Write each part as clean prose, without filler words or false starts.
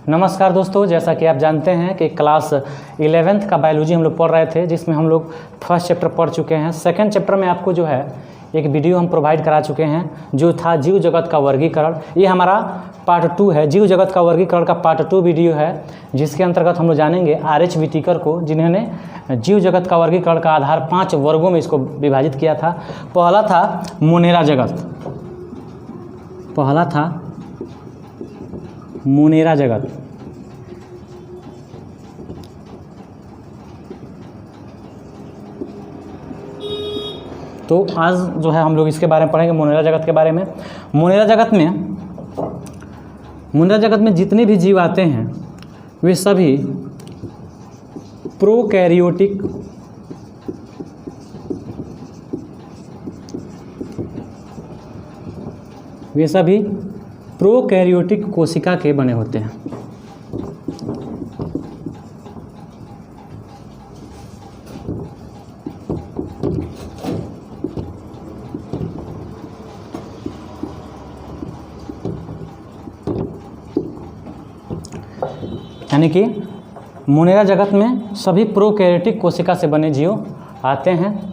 नमस्कार दोस्तों, जैसा कि आप जानते हैं कि क्लास 11th का बायोलॉजी हम लोग पढ़ रहे थे, जिसमें हम लोग फर्स्ट चैप्टर पढ़ चुके हैं। सेकंड चैप्टर में आपको जो है एक वीडियो हम प्रोवाइड करा चुके हैं, जो था जीव जगत का वर्गीकरण। ये हमारा पार्ट 2 है, जीव जगत का वर्गीकरण का पार्ट 2 वीडियो है, जिसके अंतर्गत हम लोग जानेंगे R.H. व्हिटेकर को, जिन्होंने जीव जगत का वर्गीकरण का आधार 5 वर्गों में इसको विभाजित किया था। पहला था मोनेरा जगत, मोनेरा जगत। तो आज जो है हम लोग इसके बारे में पढ़ेंगे, मोनेरा जगत के बारे में। मोनेरा जगत में जितने भी जीव आते हैं वे सभी प्रोकैरियोटिक कोशिका के बने होते हैं। यानी कि मोनेरा जगत में सभी प्रोकैरियोटिक कोशिका से बने जीव आते हैं।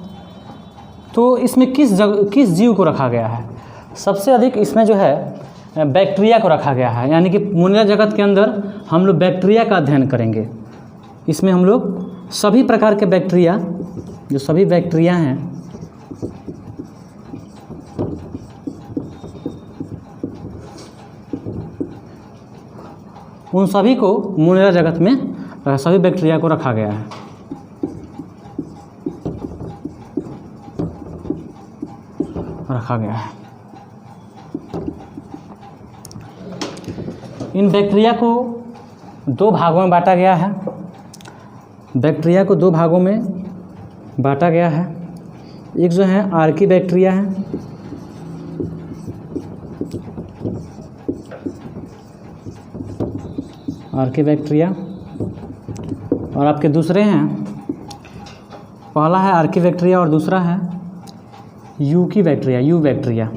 तो इसमें किस जीव को रखा गया है? सबसे अधिक इसमें जो है बैक्टीरिया को रखा गया है। यानी कि मोनेरा जगत के अंदर हम लोग बैक्टीरिया का अध्ययन करेंगे। इसमें हम लोग सभी प्रकार के बैक्टीरिया, जो सभी बैक्टीरिया हैं, उन सभी को मोनेरा जगत में सभी बैक्टीरिया को रखा गया है। इन बैक्टीरिया को 2 भागों में बांटा गया है। एक जो है आर्की बैक्टीरिया है, और आपके दूसरे हैं, पहला है आर्की बैक्टीरिया और दूसरा है यू बैक्टीरिया।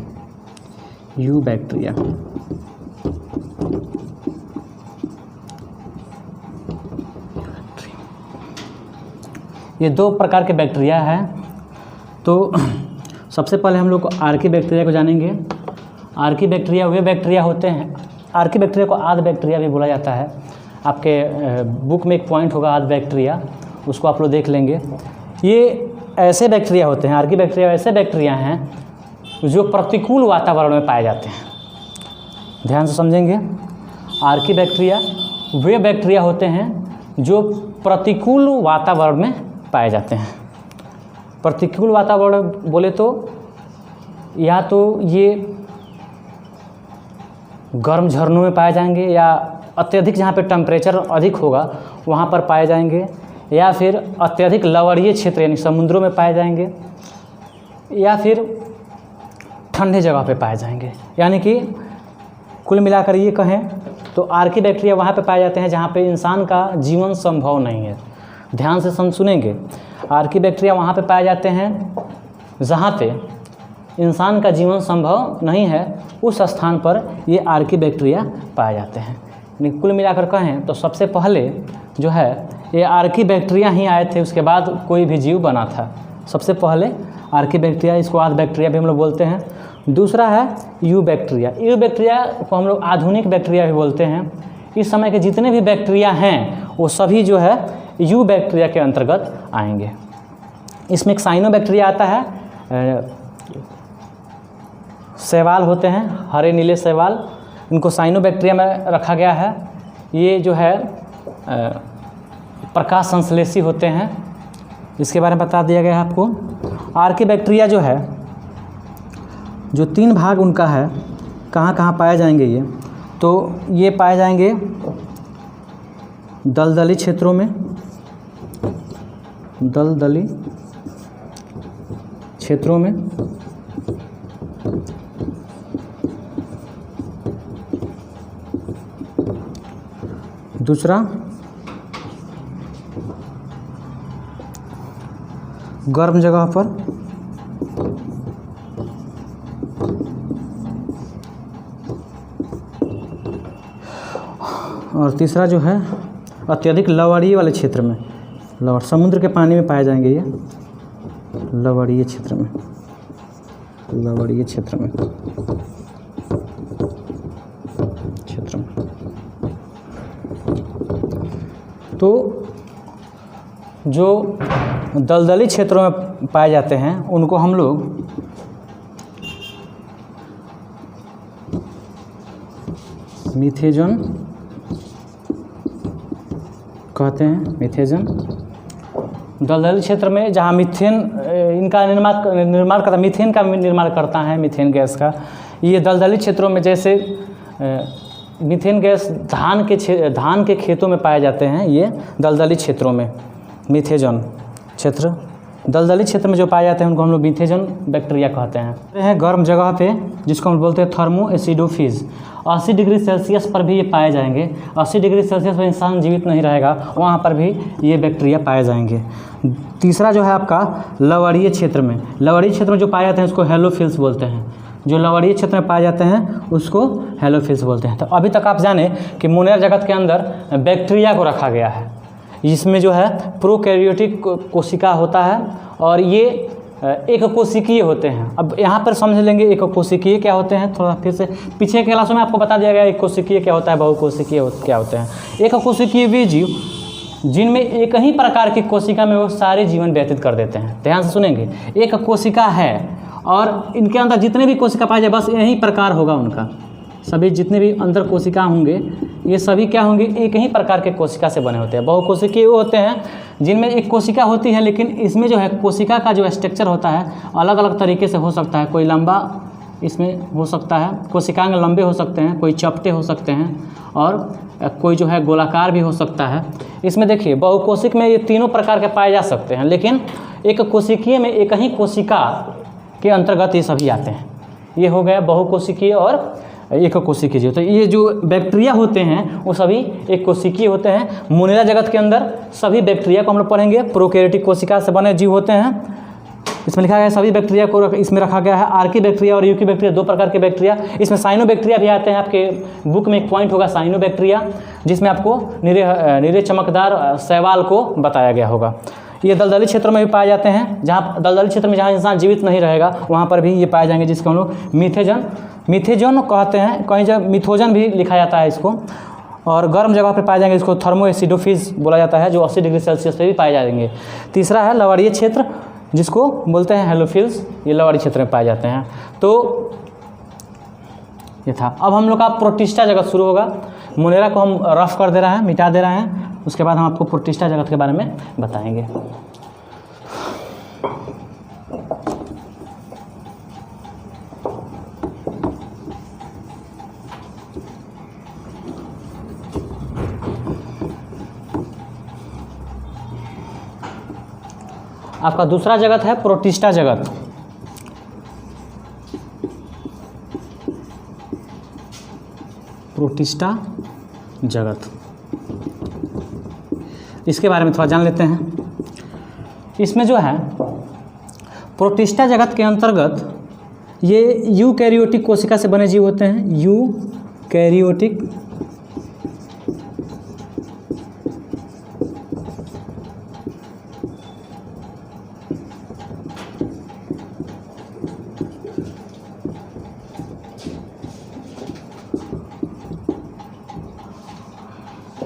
ये 2 प्रकार के बैक्टीरिया हैं। तो सबसे पहले हम लोग आर्की बैक्टीरिया को जानेंगे। आर्की बैक्टीरिया वे बैक्टीरिया होते हैं, आर्की बैक्टीरिया को आद बैक्टीरिया भी बोला जाता है। आपके बुक में एक पॉइंट होगा आद बैक्टीरिया, उसको आप लोग देख लेंगे। ये ऐसे बैक्टीरिया होते हैं, आर्की बैक्टीरिया ऐसे बैक्टीरिया हैं जो प्रतिकूल वातावरण में पाए जाते हैं। ध्यान से समझेंगे, आर्की बैक्टीरिया वे बैक्टीरिया होते हैं जो प्रतिकूल वातावरण में पाए जाते हैं। प्रतिकूल वातावरण बोले तो या तो ये गर्म झरनों में पाए जाएंगे, या अत्यधिक जहाँ पे टेम्परेचर अधिक होगा वहाँ पर पाए जाएंगे, या फिर अत्यधिक लवणीय क्षेत्र यानी समुद्रों में पाए जाएंगे, या फिर ठंडे जगह पे पाए जाएंगे। यानी कि कुल मिलाकर ये कहें तो आर्की बैक्टीरिया वहाँ पे पाए जाते हैं जहाँ पे इंसान का जीवन संभव नहीं है। ध्यान से सुनेंगे, आर्की बैक्टीरिया वहाँ पे पाए जाते हैं जहाँ पे इंसान का जीवन संभव नहीं है, उस स्थान पर ये आर्की बैक्टीरिया पाए जाते हैं। कुल मिलाकर कहें तो सबसे पहले जो है ये आर्की बैक्टीरिया ही आए थे, उसके बाद कोई भी जीव बना था। सबसे पहले आर्की बैक्टीरिया, इसको आद बैक्टीरिया भी हम लोग बोलते हैं। दूसरा है यू बैक्टीरिया को हम लोग आधुनिक बैक्टीरिया भी बोलते हैं। इस समय के जितने भी बैक्टीरिया हैं वो सभी जो है यू बैक्टीरिया के अंतर्गत आएंगे। इसमें एक साइनो बैक्टीरिया आता है, शैवाल होते हैं, हरे नीले शैवाल, इनको साइनो बैक्टीरिया में रखा गया है। ये जो है प्रकाश संश्लेषी होते हैं, इसके बारे में बता दिया गया है आपको। आर्की बैक्टीरिया जो है, जो 3 भाग उनका है, कहाँ पाए जाएंगे ये? तो ये पाए जाएंगे दलदली क्षेत्रों में, दूसरा गर्म जगह पर, और तीसरा जो है अत्यधिक लवणीय वाले क्षेत्र में, समुद्र के पानी में पाए जाएंगे ये लवणीय क्षेत्र में, तो जो दलदली क्षेत्रों में पाए जाते हैं उनको हम लोग मीथेजन कहते हैं। मीथेजन दलदली क्षेत्र में जहाँ मीथेन इनका निर्माण करता, मीथेन का निर्माण करता है, मीथेन गैस का। ये दलदली क्षेत्रों में जैसे मीथेन गैस धान के खेतों में पाए जाते हैं। ये दलदली क्षेत्रों में मीथेजन क्षेत्र, दलदली क्षेत्र में जो पाए जाते हैं उनको हम लोग मीथेजन बैक्टीरिया कहते हैं। है गर्म जगह पे जिसको हम बोलते हैं थर्मो एसिडोफिज, 80 डिग्री सेल्सियस पर भी ये पाए जाएंगे। 80 डिग्री सेल्सियस पर इंसान जीवित नहीं रहेगा, वहाँ पर भी ये बैक्टीरिया पाए जाएंगे। तीसरा जो है आपका लवणीय क्षेत्र में, लवणीय क्षेत्र में जो पाए जाते हैं उसको हेलोफिल्स बोलते हैं। जो लवणीय क्षेत्र में पाए जाते हैं उसको हेलोफिल्स बोलते हैं। तो अभी तक आप जाने कि मोनेरा जगत के अंदर बैक्टीरिया को रखा गया है, जिसमें जो है प्रोकैरियोटिक कोशिका होता है और ये एक कोशिकीय होते हैं। अब यहाँ पर समझ लेंगे एक कोशिकीय क्या होते हैं, थोड़ा फिर से पीछे के क्लासों में आपको बता दिया गया एक कोशिकीय क्या होता है, बहुकोशिकीय क्या होते हैं। एक कोशिकीय वे जीव जिनमें एक ही प्रकार की कोशिका में वो सारे जीवन व्यतीत कर देते हैं। ध्यान से सुनेंगे, एक कोशिका है और इनके अंदर जितने भी कोशिका पाए जाए बस यही प्रकार होगा उनका, सभी जितने भी अंदर कोशिका होंगे ये सभी क्या होंगे, एक ही प्रकार के कोशिका से बने होते हैं। बहुकोशिकीय वो होते हैं जिनमें एक कोशिका होती है, लेकिन इसमें जो है कोशिका का जो स्ट्रक्चर होता है अलग अलग तरीके से हो सकता है। कोई लंबा इसमें हो सकता है, कोशिकांग लंबे हो सकते हैं, कोई चपटे हो सकते हैं और कोई जो है गोलाकार भी हो सकता है। इसमें देखिए बहुकोशिक में ये तीनों प्रकार के पाए जा सकते हैं, लेकिन एक कोशिकीय में एक ही कोशिका के अंतर्गत ये सभी आते हैं। ये हो गया बहुकोशिकीय और एक कोशिकीय जीव। तो ये जो बैक्टीरिया होते हैं वो सभी एक कोशिकीय होते हैं। मोनेरा जगत के अंदर सभी बैक्टीरिया को हम लोग पढ़ेंगे, प्रोकैरियोटिक कोशिका से बने जीव होते हैं। इसमें लिखा गया है सभी बैक्टीरिया को इसमें रखा गया है। आर्की बैक्टीरिया और यूकी बैक्टीरिया, दो प्रकार के बैक्टीरिया। इसमें साइनो बैक्टीरिया भी आते हैं। आपके बुक में एक पॉइंट होगा साइनो बैक्टीरिया, जिसमें आपको निरे चमकदार शैवाल को बताया गया होगा। ये दलदली क्षेत्र में भी पाए जाते हैं, जहाँ दलदली क्षेत्र में जहाँ इंसान जीवित नहीं रहेगा वहाँ पर भी ये पाए जाएंगे, जिसको हम लोग मीथेजन कहते हैं। कहीं जगह मिथोजन भी लिखा जाता है इसको। और गर्म जगह पर पाए जाएंगे, इसको थर्मो एसिडोफिज बोला जाता है, जो 80 डिग्री सेल्सियस पे भी पाए जाएंगे। तीसरा है लवणीय क्षेत्र, जिसको बोलते हैं हेलोफिल्स, ये लवणीय क्षेत्र में पाए जाते हैं। तो ये था। अब हम लोग का प्रोटिस्टा जगत शुरू होगा। मोनेरा को हम रफ कर दे रहे हैं, मिटा दे रहे हैं, उसके बाद हम आपको प्रोटिस्टा जगत के बारे में बताएंगे। आपका दूसरा जगत है प्रोटिस्टा जगत। प्रोटिस्टा जगत, इसके बारे में थोड़ा जान लेते हैं। इसमें जो है प्रोटिस्टा जगत के अंतर्गत ये यूकैरियोटिक कोशिका से बने जीव होते हैं। यूकैरियोटिक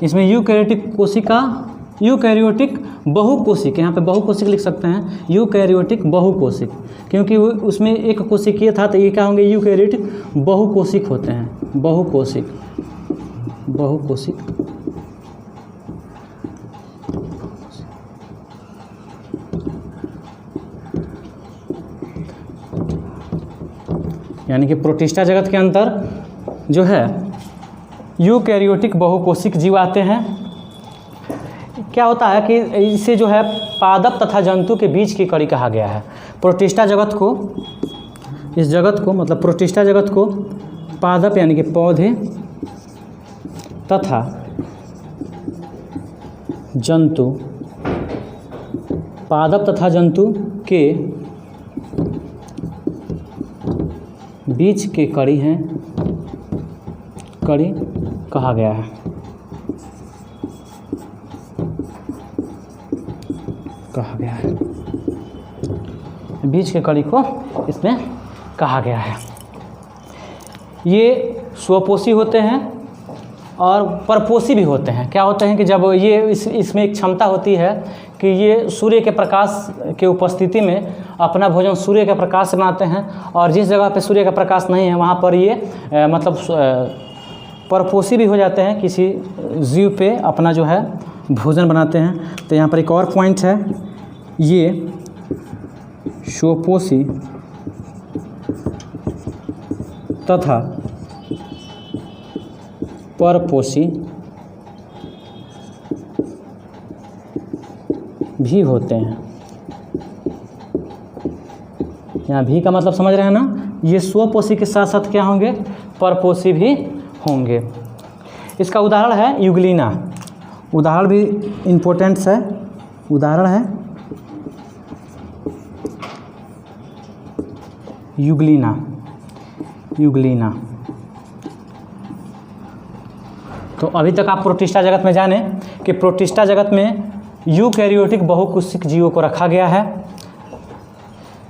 इसमें यूकैरियोटिक कोशिका, यूकैरियोटिक बहुकोशिक, यहाँ पे बहुकोशिक लिख सकते हैं, यूकैरियोटिक बहुकोशिक, क्योंकि उसमें एक कोशिकीय था तो ये क्या होंगे, यूकैरियोटिक बहुकोशिक होते हैं। बहुकोशिक यानी कि प्रोटिस्टा जगत के अंदर जो है यूकैरियोटिक बहुकोशिक जीव आते हैं। क्या होता है कि इसे जो है पादप तथा जंतु के बीच की कड़ी कहा गया है। प्रोटिस्टा जगत को, इस जगत को मतलब प्रोटिस्टा जगत को पादप यानी कि पौधे तथा जंतु, पादप तथा जंतु के बीच के कड़ी हैं, कड़ी कहा गया है। कहा गया है, बीच के कड़ी को इसमें कहा गया है। ये स्वपोषी होते हैं और परपोषी भी होते हैं। क्या होते हैं कि जब ये इसमें एक क्षमता होती है कि ये सूर्य के प्रकाश के उपस्थिति में अपना भोजन सूर्य के प्रकाश से बनाते हैं, और जिस जगह पे सूर्य का प्रकाश नहीं है वहाँ पर ये मतलब परपोषी भी हो जाते हैं, किसी जीव पे अपना जो है भोजन बनाते हैं। तो यहाँ पर एक और पॉइंट है, ये स्वपोषी तथा परपोषी भी होते हैं। यहाँ भी का मतलब समझ रहे हैं ना, ये स्वपोषी के साथ साथ क्या होंगे, परपोषी भी होंगे। इसका उदाहरण है युगलिना। उदाहरण भी इम्पोर्टेंट्स है, उदाहरण है युगलिना। युगलिना तो अभी तक आप प्रोटिस्टा जगत में जाने कि प्रोटिस्टा जगत में यूकैरियोटिक बहुकोशिक जीवों को रखा गया है।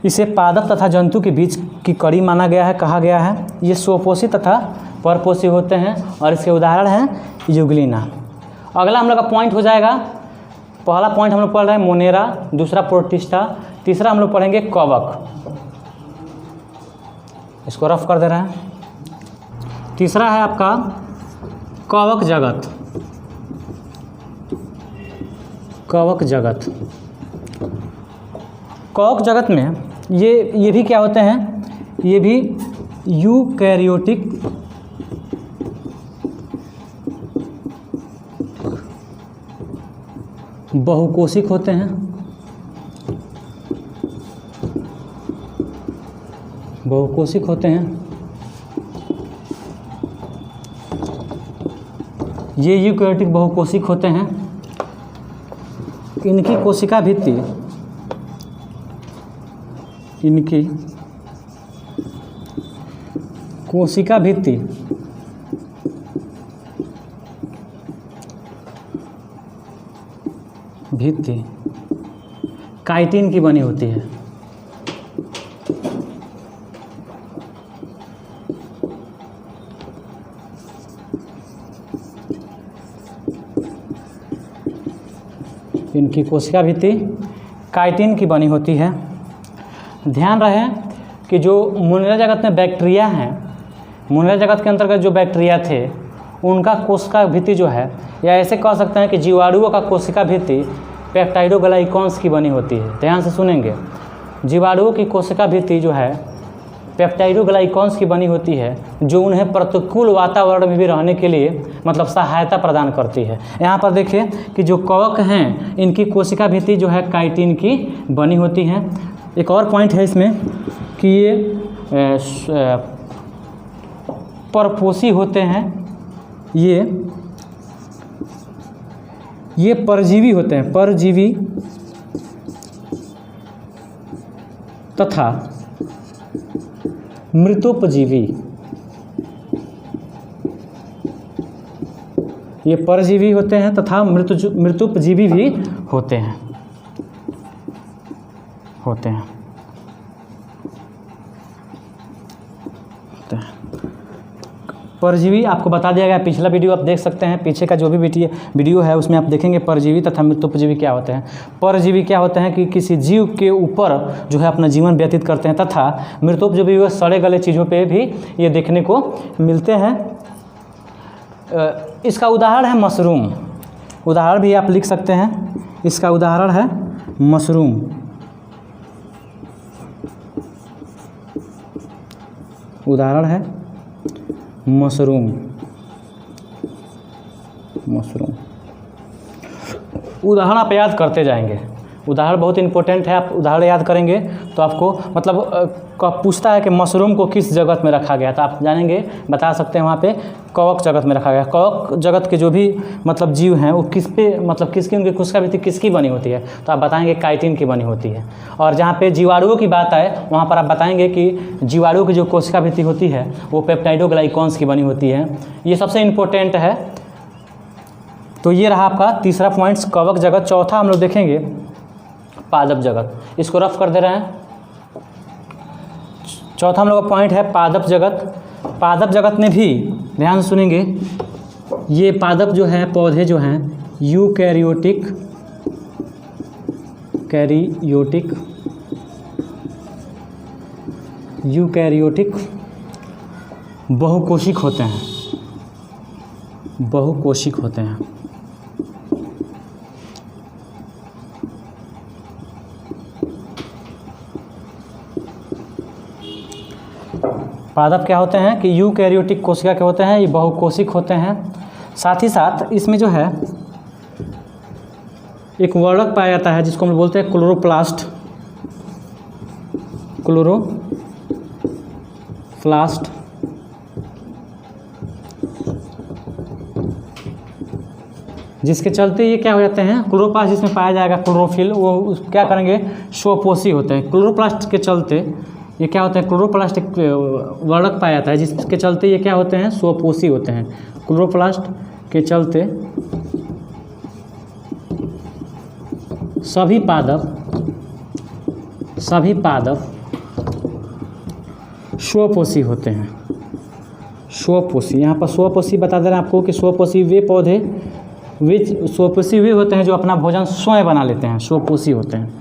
इसे पादप तथा जंतु के बीच की कड़ी माना गया है, कहा गया है। ये स्वपोषी तथा परपोषी होते हैं और इसके उदाहरण हैं युगलिना। अगला हम लोग का पॉइंट हो जाएगा, पहला पॉइंट हम लोग पढ़ रहे हैं मोनेरा, दूसरा प्रोटिस्टा, तीसरा हम लोग पढ़ेंगे कवक। इसको रफ कर दे रहे हैं। तीसरा है आपका कवक जगत। कवक जगत, कवक जगत में ये भी क्या होते हैं, ये भी यूकैरियोटिक बहुकोशिक होते हैं। बहुकोशिक होते हैं। ये यूकैरियोटिक बहुकोशिक होते हैं। इनकी कोशिका भित्ति, इनकी कोशिका भित्ति काइटिन की बनी होती है। इनकी कोशिका भित्ति काइटिन की बनी होती है। ध्यान रहे कि जो मोनेरा जगत में बैक्टीरिया हैं, मोनेरा जगत के अंतर्गत जो बैक्टीरिया थे उनका कोशिका भित्ति जो है, या ऐसे कह सकते हैं कि जीवाणुओं का कोशिका भित्ति पेप्टाइडोग्लाइकॉन्स की बनी होती है। ध्यान से सुनेंगे, जीवाणुओं की कोशिका भित्ति जो है पेप्टाइडोग्लाइकॉन्स की बनी होती है, जो उन्हें प्रतिकूल वातावरण में भी रहने के लिए मतलब सहायता प्रदान करती है। यहाँ पर देखिए कि जो कवक हैं इनकी कोशिका भित्ति जो है काइटिन की बनी होती है। एक और पॉइंट है इसमें कि ये परपोषी होते हैं। ये परजीवी होते हैं, परजीवी तथा मृतोपजीवी। ये परजीवी होते हैं तथा मृतोपजीवी भी होते हैं। परजीवी आपको बता दिया गया, पिछला वीडियो आप देख सकते हैं, पीछे का जो भी वीडियो है उसमें आप देखेंगे परजीवी तथा मृतोपजीवी क्या होते हैं। परजीवी क्या होते हैं कि किसी जीव के ऊपर जो है अपना जीवन व्यतीत करते हैं, तथा मृतोपजीवी वो सड़े गले चीज़ों पे भी ये देखने को मिलते हैं। इसका उदाहरण है मशरूम। उदाहरण भी आप लिख सकते हैं, इसका उदाहरण है मशरूम। उदाहरण है मशरूम। उदाहरण आप याद करते जाएंगे, उदाहरण बहुत इंपॉर्टेंट है। आप उदाहरण याद करेंगे तो आपको मतलब पूछता है कि मशरूम को किस जगत में रखा गया, तो आप जानेंगे, बता सकते हैं वहाँ पे कवक जगत में रखा गया। कवक जगत के जो भी मतलब जीव हैं वो किस पे मतलब किसकी उनकी कोशिका भित्ति किसकी बनी होती है, तो आप बताएंगे काइटिन की बनी होती है। और जहाँ पे जीवाणुओं की बात आए वहाँ पर आप बताएंगे कि जीवाणुओं की जो कोशिका भित्ति होती है वो पेप्टाइडोग्लाइकॉन्स की बनी होती है। ये सबसे इम्पोर्टेंट है। तो ये रहा आपका तीसरा पॉइंट्स, कवक जगत। चौथा हम लोग देखेंगे पादप जगत, इसको रफ कर दे रहे हैं। चौथा हम लोग का पॉइंट है पादप जगत। पादप जगत में भी ध्यान से सुनेंगे, ये पादप जो है, पौधे जो हैं यूकैरियोटिक बहुकोशिक होते हैं, बहुकोशिक होते हैं। पादप क्या होते हैं कि यूकैरियोटिक कोशिका के होते हैं, ये बहुकोशिक होते हैं। साथ ही साथ इसमें जो है एक वर्णक पाया जाता है जिसको हम बोलते हैं क्लोरोप्लास्ट। जिसके चलते ये क्या हो जाते हैं, क्लोरोप्लास्ट जिसमें पाया जाएगा क्लोरोफिल, वो क्या करेंगे, स्वपोषी होते हैं। क्लोरोप्लास्ट के चलते ये क्या होते हैं, क्लोरोप्लास्ट एक वर्णक पाया जाता है जिसके चलते ये क्या होते हैं, स्वपोषी होते हैं। क्लोरोप्लास्ट के चलते सभी पादप स्वपोषी होते हैं। स्वपोषी, यहाँ पर स्वपोषी बता दे रहे हैं आपको कि स्वपोषी वे पौधे स्वपोषी वे होते हैं जो अपना भोजन स्वयं बना लेते हैं, स्वपोषी होते हैं।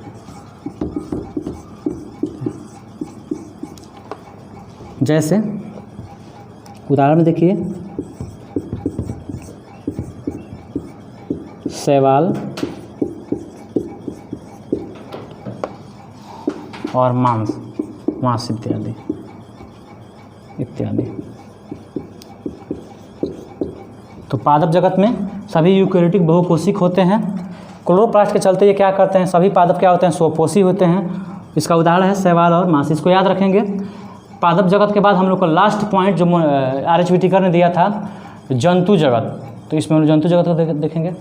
जैसे उदाहरण में देखिए, शैवाल और मांस इत्यादि। तो पादप जगत में सभी यूकैरियोटिक बहुकोशिक होते हैं। क्लोरोप्लास्ट के चलते ये क्या करते हैं, सभी पादप क्या होते हैं, स्वपोषी होते हैं। इसका उदाहरण है शैवाल और मांस, इसको याद रखेंगे। पादप जगत के बाद हम लोग का लास्ट पॉइंट जो आर.एच. व्हिटेकर ने दिया था, जंतु जगत। तो इसमें हम लोग जंतु जगत को देखेंगे।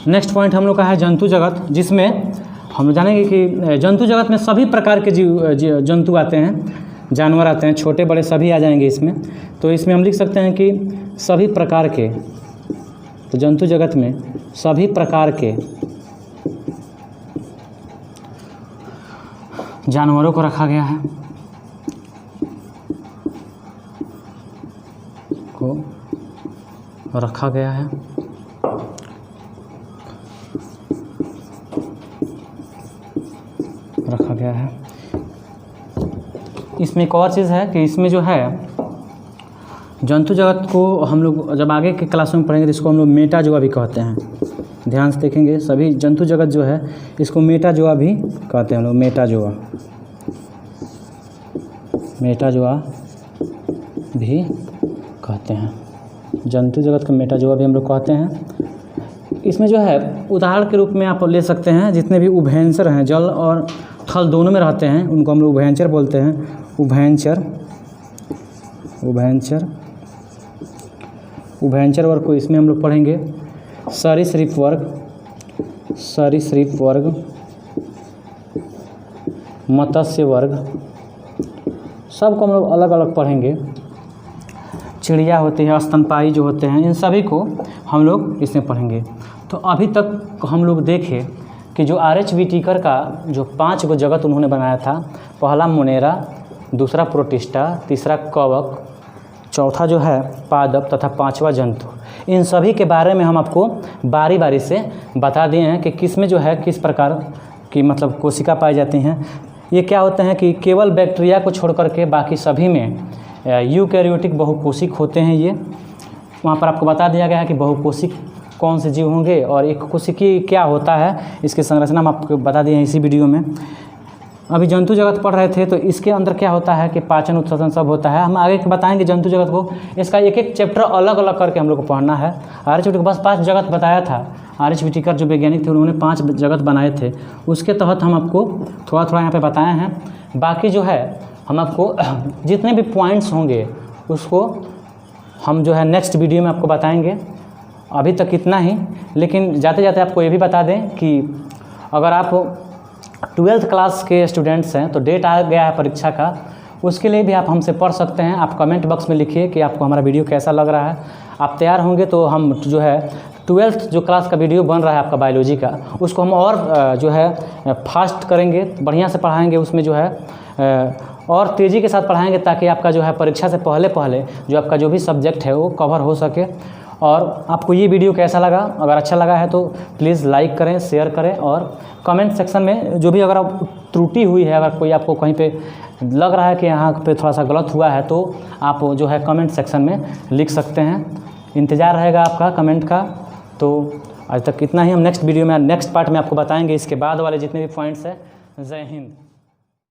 नेक्स्ट पॉइंट हम लोग का है जंतु जगत, जिसमें हम लोग जानेंगे कि जंतु जगत में सभी प्रकार के जंतु आते हैं, जानवर आते हैं, छोटे बड़े सभी आ जाएंगे इसमें। तो इसमें हम लिख सकते हैं कि सभी प्रकार के, तो जंतु जगत में सभी प्रकार के जानवरों को रखा गया है, इसमें एक और चीज़ है कि इसमें जो है जंतु जगत को हम लोग जब आगे के क्लास में पढ़ेंगे तो इसको हम लोग मेटाजोआ भी कहते हैं। ध्यान से देखेंगे, सभी जंतु जगत जो है इसको मेटाजोआ भी कहते हैं हम लोग। मेटाजोआ भी कहते हैं, जंतु जगत का मेटाजोआ भी हम लोग कहते हैं। इसमें जो है उदाहरण के रूप में आप ले सकते हैं, जितने भी उभयचर हैं, जल और थल दोनों में रहते हैं, उनको हम लोग उभयचर बोलते हैं। उभयचर वर्ग को इसमें हम लोग पढ़ेंगे सरीसृप वर्ग, मत्स्य वर्ग, सबको हम लोग अलग अलग पढ़ेंगे। चिड़िया होती है, स्तनपायी जो होते हैं, इन सभी को हम लोग इसमें पढ़ेंगे। तो अभी तक हम लोग देखें कि जो आर.एच. व्हिटेकर का जो 5 गो जगत उन्होंने बनाया था, पहला मोनेरा, दूसरा प्रोटिस्टा, तीसरा कवक, चौथा जो है पादप तथा 5वां जंतु, इन सभी के बारे में हम आपको बारी बारी से बता दिए हैं कि किस में जो है किस प्रकार की मतलब कोशिका पाई जाती हैं। ये क्या होते हैं कि केवल बैक्टीरिया को छोड़ करके बाकी सभी में यूकैरियोटिक बहुकोशिक होते हैं। ये वहाँ पर आपको बता दिया गया है कि बहुकोशिक कौन से जीव होंगे और एक कोशिकी क्या होता है, इसकी संरचना हम आपको बता दिए हैं इसी वीडियो में। अभी जंतु जगत पढ़ रहे थे तो इसके अंदर क्या होता है कि पाचन उत्सर्जन सब होता है। हम आगे बताएंगे जंतु जगत को, इसका एक एक चैप्टर अलग अलग करके हम लोग को पढ़ना है। आर.एच. व्हिटेकर बस 5 जगत बताया था। आर.एच. व्हिटेकर जो वैज्ञानिक थे उन्होंने 5 जगत बनाए थे, उसके तहत हम आपको थोड़ा थोड़ा यहाँ पे बताए हैं। बाकी जो है हम आपको जितने भी पॉइंट्स होंगे उसको हम जो है नेक्स्ट वीडियो में आपको बताएंगे। अभी तक इतना ही, लेकिन जाते जाते आपको ये भी बता दें कि अगर आप 12th क्लास के स्टूडेंट्स हैं तो डेट आ गया है परीक्षा का, उसके लिए भी आप हमसे पढ़ सकते हैं। आप कमेंट बॉक्स में लिखिए कि आपको हमारा वीडियो कैसा लग रहा है। आप तैयार होंगे तो हम जो है 12th जो क्लास का वीडियो बन रहा है आपका बायोलॉजी का, उसको हम और जो है फास्ट करेंगे, बढ़िया से पढ़ाएंगे, उसमें जो है और तेज़ी के साथ पढ़ाएंगे ताकि आपका जो है परीक्षा से पहले जो आपका जो भी सब्जेक्ट है वो कवर हो सके। और आपको ये वीडियो कैसा लगा? अगर अच्छा लगा है तो प्लीज़ लाइक करें, शेयर करें, और कमेंट सेक्शन में जो भी अगर त्रुटि हुई है, अगर कोई आपको कहीं पे लग रहा है कि यहाँ पे थोड़ा सा गलत हुआ है, तो आप जो है कमेंट सेक्शन में लिख सकते हैं। इंतज़ार रहेगा आपका कमेंट का। तो आज तक इतना ही। हम नेक्स्ट वीडियो में, नेक्स्ट पार्ट में आपको बताएंगे इसके बाद वाले जितने भी पॉइंट्स हैं। जय हिंद।